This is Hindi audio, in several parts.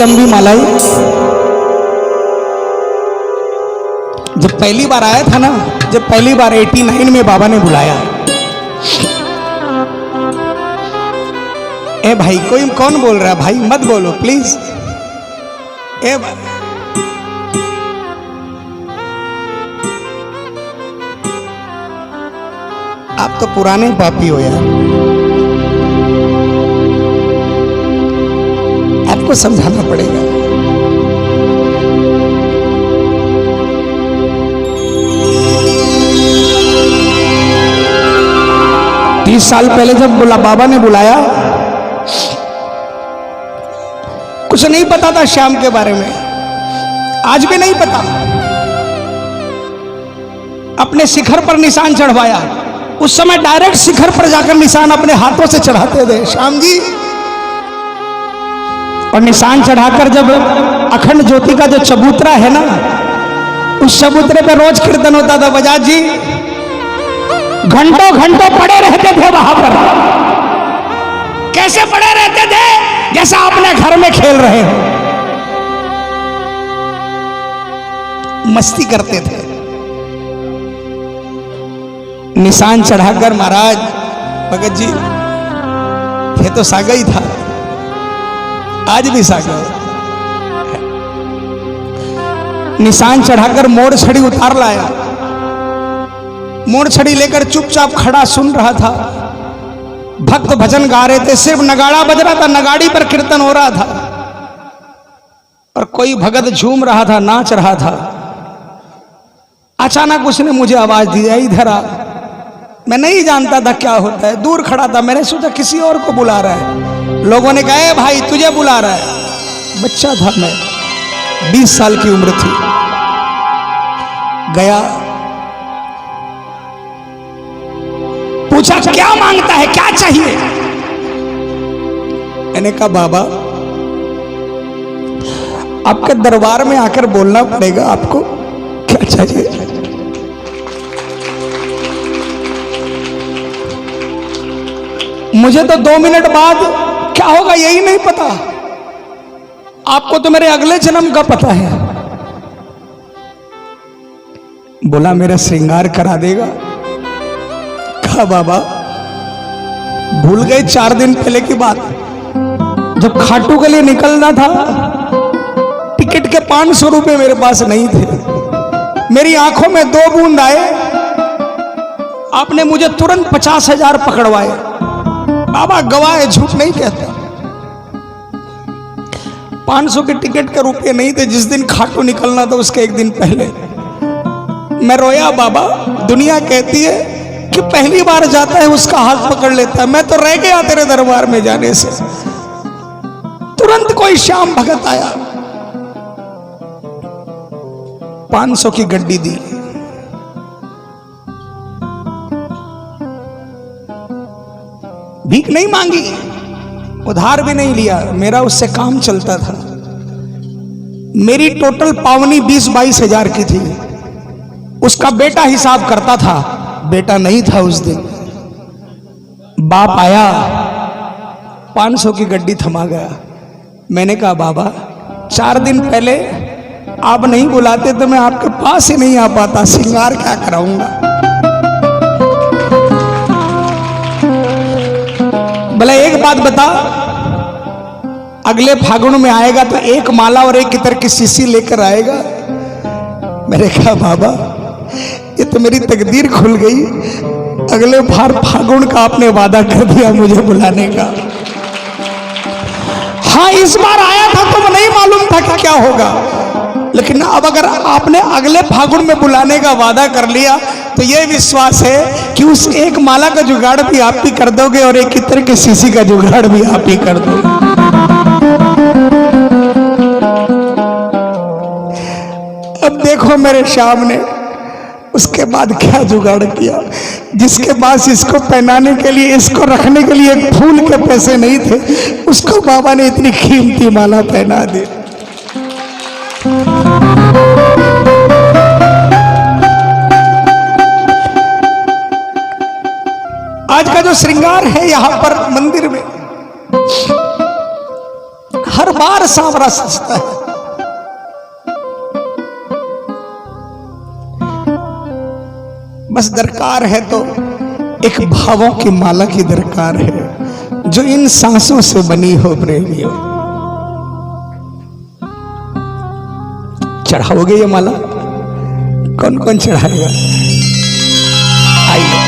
लंबी मालाई। जब पहली बार आया था ना, जब पहली बार 89 में बाबा ने बुलाया, ए भाई कोई कौन बोल रहा है भाई, मत बोलो प्लीज। ए भाई आप तो पुराने पापी हो यार, आपको समझाना पड़ेगा। तीस साल पहले जब बाबा ने बुलाया, कुछ नहीं पता था श्याम के बारे में, आज भी नहीं पता। अपने शिखर पर निशान चढ़वाया, उस समय डायरेक्ट शिखर पर जाकर निशान अपने हाथों से चढ़ाते थे श्याम जी। और निशान चढ़ाकर जब अखंड ज्योति का जो चबूतरा है ना, उस चबूतरे पे रोज कीर्तन होता था। बजाज जी घंटों घंटों पड़े रहते थे वहां पर। कैसे पड़े रहते थे? जैसा अपने घर में खेल रहे हो, मस्ती करते थे। निशान चढ़ाकर महाराज भगत जी, ये तो सागा ही था, आज भी सागा। निशान चढ़ाकर मोड़ छड़ी उतार लाया, मोड़ छड़ी लेकर चुपचाप खड़ा सुन रहा था। भक्त भजन गा रहे थे, सिर्फ नगाड़ा बज रहा था, नगाड़ी पर कीर्तन हो रहा था। और कोई भगत झूम रहा था, नाच रहा था। अचानक उसने मुझे आवाज दी, इधर आ। मैं नहीं जानता था क्या होता है, दूर खड़ा था। मैंने सोचा किसी और को बुला रहा है। लोगों ने कहा भाई तुझे बुला रहा है। बच्चा था मैं, 20 साल की उम्र थी। गया, पूछा क्या मांगता है, क्या चाहिए? मैंने कहा बाबा आपके दरबार में आकर बोलना पड़ेगा, आपको क्या चाहिए? मुझे तो 2 मिनट बाद क्या होगा यही नहीं पता। आपको तो मेरे अगले जन्म का पता है। बोला मेरा श्रृंगार करा देगा। कहा बाबा भूल गए 4 दिन पहले की बात, जब खाटू के लिए निकलना था, टिकट के 500 रुपए मेरे पास नहीं थे। मेरी आंखों में 2 बूंद आए, आपने मुझे तुरंत 50,000 पकड़वाए। बाबा गवाह है, झूठ नहीं कहता। 500 के टिकट के रुपए नहीं थे। जिस दिन खाटू निकलना था उसके 1 दिन पहले मैं रोया। बाबा दुनिया कहती है कि पहली बार जाता है उसका हाथ पकड़ लेता है, मैं तो रह गया तेरे दरबार में जाने से। तुरंत कोई श्याम भगत आया, 500 की गड्डी दी। भीख नहीं मांगी, उधार भी नहीं लिया, मेरा उससे काम चलता था। मेरी टोटल पावनी 20-22 हजार की थी। उसका बेटा हिसाब करता था, बेटा नहीं था उस दिन। बाप आया, 500 की गड्डी थमा गया। मैंने कहा बाबा 4 दिन पहले आप नहीं बुलाते तो मैं आपके पास ही नहीं आ पाता, श्रृंगार क्या कराऊंगा। भला एक बात बता, अगले फागुन में आएगा तो 1 माला और 1 इत्र की शीशी लेकर आएगा। मैंने कहा बाबा ये तो मेरी तकदीर खुल गई, अगले फागुन का आपने वादा कर दिया मुझे बुलाने का। हाँ इस बार आया था तो नहीं मालूम था कि क्या होगा, लेकिन अब अगर आपने अगले फागुन में बुलाने का वादा कर लिया तो यह विश्वास है कि उस 1 माला का जुगाड़ भी आप ही कर दोगे और 1 इत्र की शीशी का जुगाड़ भी आप ही कर दोगे। अब देखो मेरे श्याम ने उसके बाद क्या जुगाड़ किया। जिसके पास इसको पहनाने के लिए, इसको रखने के लिए एक फूल के पैसे नहीं थे, उसको बाबा ने इतनी कीमती माला पहना दी। आज का जो श्रृंगार है यहां पर मंदिर में, हर बार सांवरा सजता है। बस दरकार है तो एक भावों की माला की दरकार है जो इन सांसों से बनी हो प्रेमियों। चढ़ाओगे ये माला? कौन कौन चढ़ाएगा? आइए।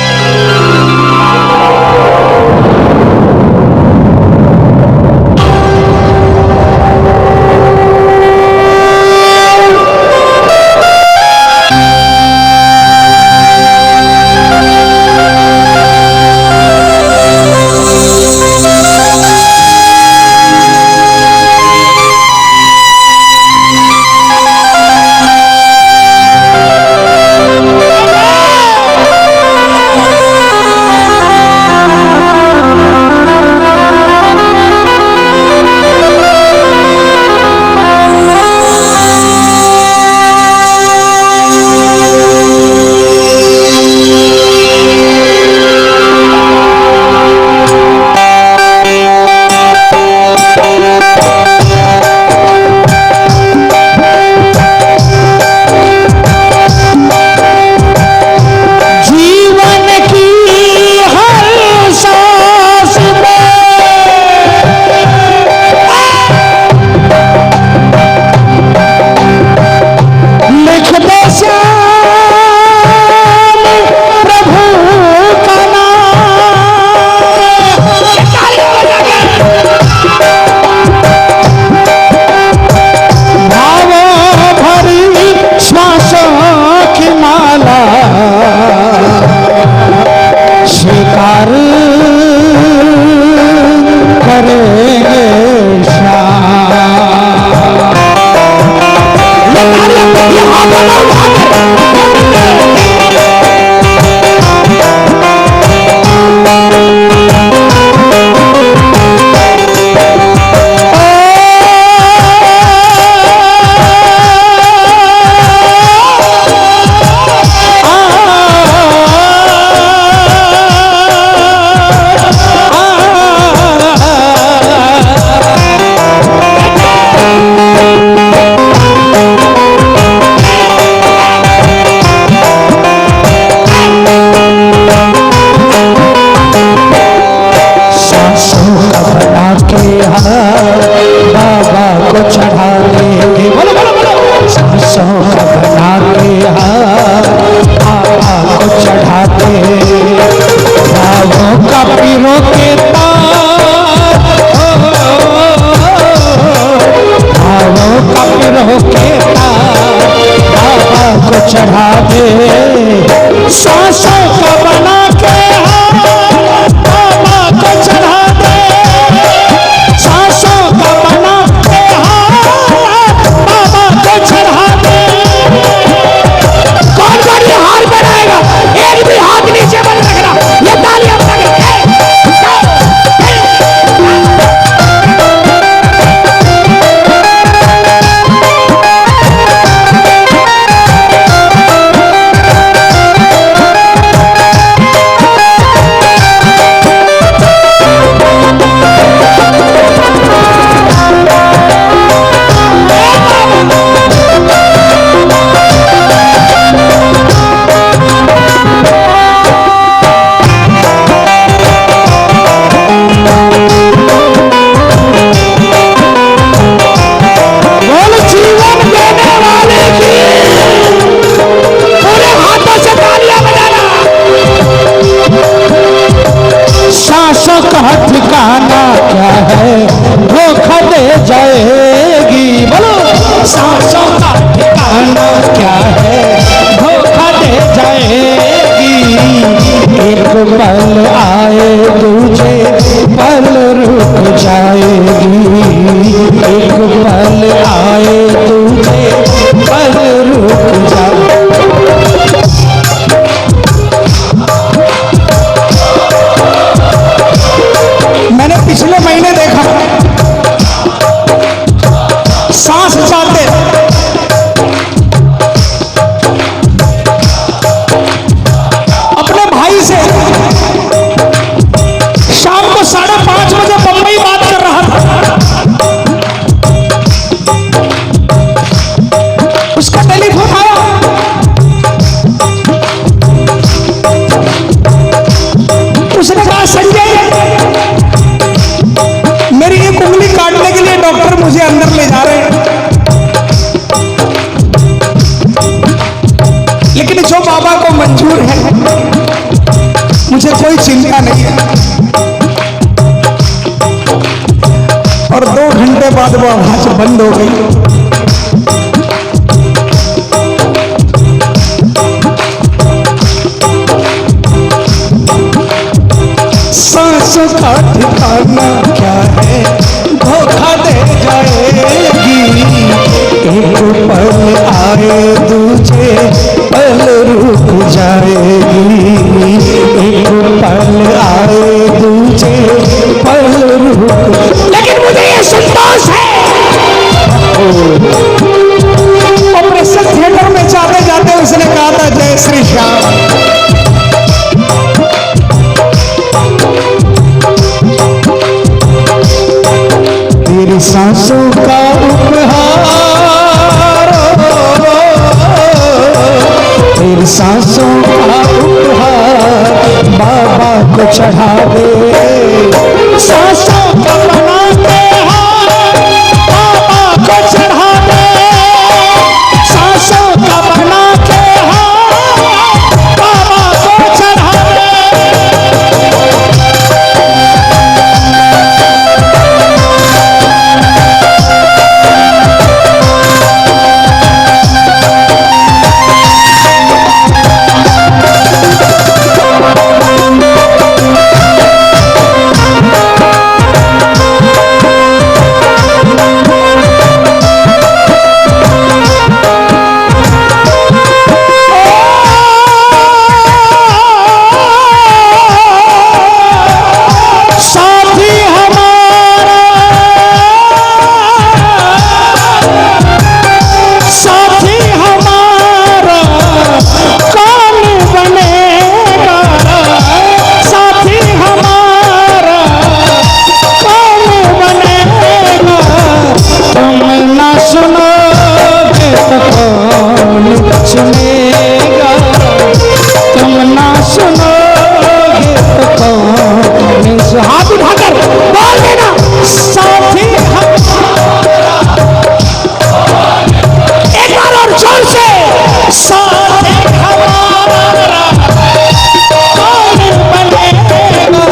चढ़ा दे सांसों का बना के बाबा को चढ़ा दे, सांसों का बना के बाबा को चढ़ा दे। कौन कौन ये हार बनाएगा? एक भी हाथ नीचे बंद रखना, ये तालियां ठिकाना क्या है, धोखा दे जाएगी। बोलो सांसों का ठिकाना क्या है, धोखा दे जाएगी। एक पल आए तुझे पल रुक जाएगी, एक पल आए तुझे पल रुक जाएगी। मैंने पिछले महीने देखा सांस चाहते अपने भाई से शाम को 5:30 बजे बंबई बात कर रहा था। उसने कहा संजय, मेरी एक उंगली काटने के लिए डॉक्टर मुझे अंदर ले जा रहे हैं, लेकिन जो बाबा को मंजूर है मुझे कोई चिंता नहीं है। और 2 घंटे बाद वो आवाज बंद हो गई। सांसों का ठिकाना क्या है, धोखा दे जाएगी। एक पल आए दूजे पल रुक जाएगी। एक पल आए दूजे पल रुक, लेकिन मुझे ये संतोष है। ऑपरेशन थिएटर में जाते जाते उसने कहा था जय श्री श्याम। तेरी सांसों का उपहार, तेरी सांसों का उपहार बाबा को चढ़ा दे। सांसों का बना के हार बाबा को चढ़ा दे। सांसों का बना के हार बाबा को चढ़ा दे। हाथ उठाकर बोल देना, साथी एक बार और जोर से, साथी हमारा कौन बनेगा।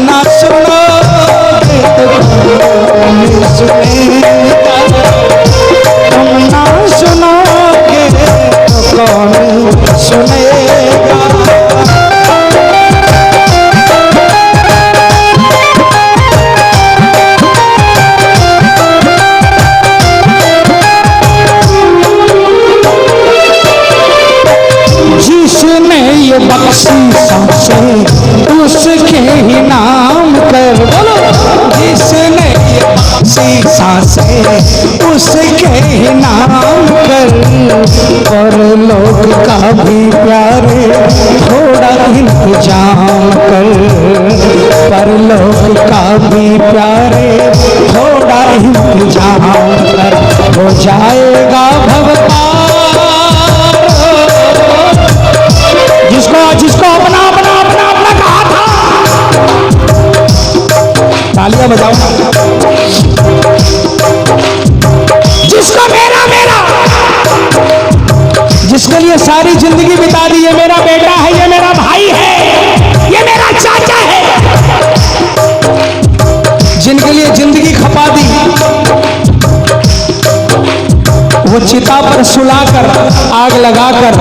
ना सुनोगे तो कौन सुनेगा, तुम ना सुनोगे तो कौन सुनेगा। जिसने ये बख्शी सांसें उसके ही नाम कर, बोलो। जिसने ये बख्शी सांसें उसके ही नाम कर, और लोग का भी प्यारे थोड़ा इंतजाम कर। पर लोग का भी प्यारे थोड़ा इंतजाम कर, हो जाएगा भवपार। जिसको अपना अपना अपना अपना कहा था, तालियां बजाओ। जिसको मेरा मेरा, जिसके लिए सारी जिंदगी बिता दी, ये मेरा बेटा है, ये मेरा भाई है, ये मेरा चाचा है। जिनके लिए जिंदगी खपा दी, वो चिता पर सुलाकर, आग लगाकर,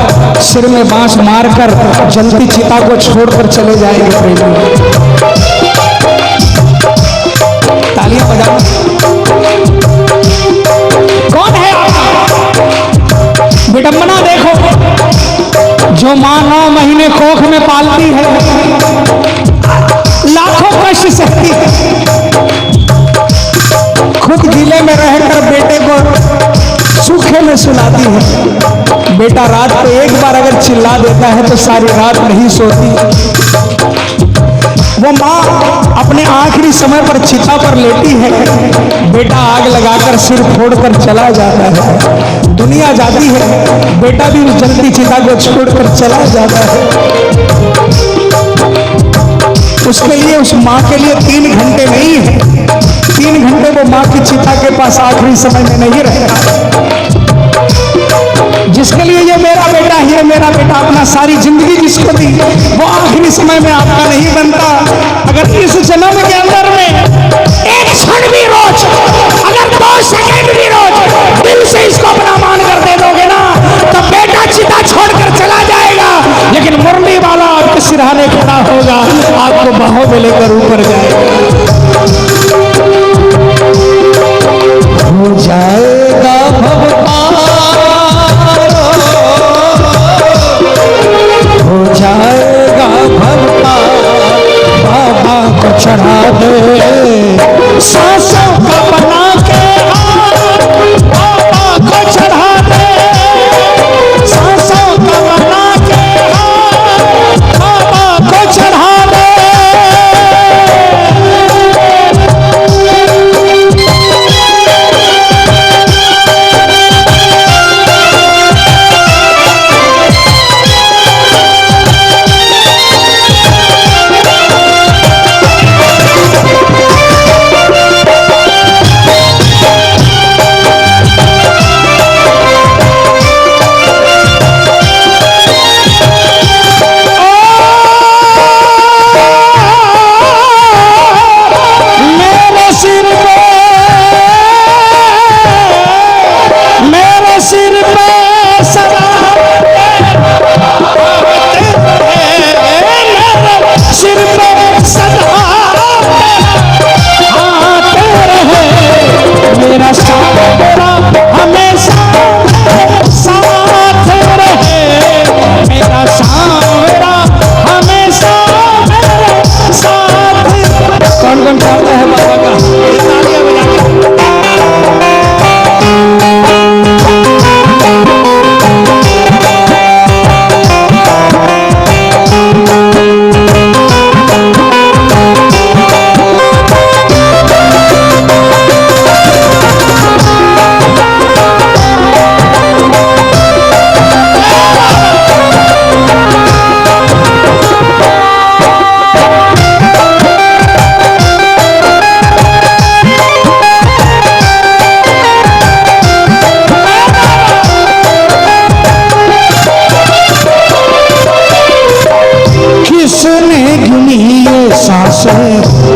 सिर में बांस मारकर जलती चिता को छोड़कर चले जाएंगे प्रेमी। तालियां बजाओ। कौन है आप? विडंबना देखो, जो मां 9 महीने कोख में पालती है, लाखों कष्ट सहती है, खुद जिले में रहकर बेटे को सूखे में सुलाती है। बेटा रात को एक बार अगर चिल्ला देता है तो सारी रात नहीं सोती। वो माँ अपने आखिरी समय पर चिता पर लेटी है, बेटा आग लगाकर सिर फोड़कर चला जाता है। दुनिया जाती है, बेटा भी उस जलती चिता को छोड़कर चला जाता है। उसके लिए, उस माँ के लिए 3 घंटे नहीं है, 3 घंटे वो माँ की चिता के पास आखिरी समय में नहीं रहेगा। जिसके लिए ये मेरा बेटा ही है, मेरा बेटा, अपना सारी जिंदगी जिसको दी, वो आखिरी समय में आपका नहीं बनता। अगर इस जन्म के अंदर में एक क्षण भी रोज, अगर 2 सेकंड भी रोज दिल से इसको अपना मान कर दे दोगे ना, तो बेटा चिता छोड़कर चला जाएगा, लेकिन मुरली वाला आपके सिरहाने खड़ा होगा, आपको बाहों में लेकर ऊपर जाएगा। हो जाएगा हो जाएगा भगता, बाबा को चढ़ा दे, सांसों का बना के बाबा को चढ़ा दे, सांसों का बना के बाबा को चढ़ा दे।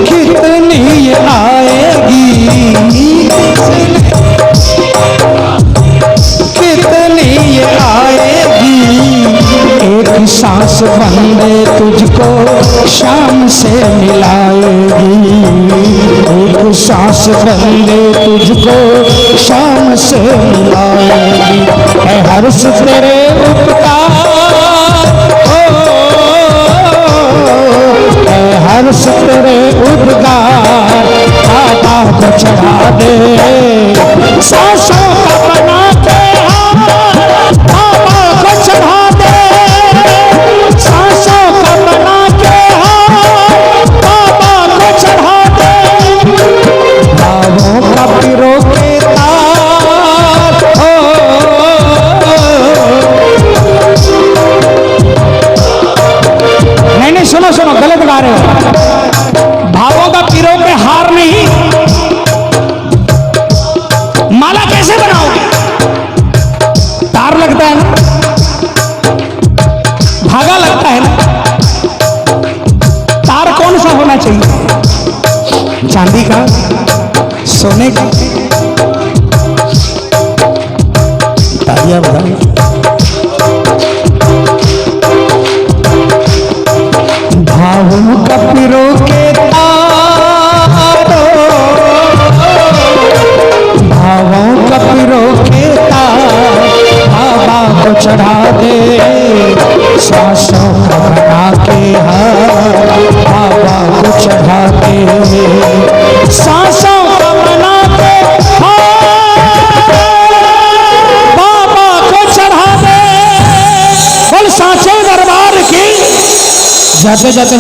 कितनी आएगी, कितनी आएगी, एक सांस बंदे तुझको शाम से मिलाएगी, एक सांस बंदे तुझको शाम से मिलाएगी। है हर्ष तेरे उपकार, हर्ष तेरे उपकार, बाबा को चढ़ा दे, सांसों का बना के बाबा को चढ़ा दे, सांसों का बना के बाबा को चढ़ा दे, भावों का पिरो के तार, नहीं सुनो सुनो, गलत गा रहे हो। भावों का पिरो के हार नहीं, माला कैसे बनाओगे? तार लगता है ना, धागा लगता है ना। तार कौन सा होना चाहिए? चांदी का, सोने का? तालियां बजाओ। भावों का पिरो के तारो, भावों का पिरो के तार, बाबा को चढ़ा दे, सांसों का बना के हार, बाबा को चढ़ा दे, सांसों का बना के हार, बाबा को चढ़ा दे। बोल सांचे दरबार की। जाते जाते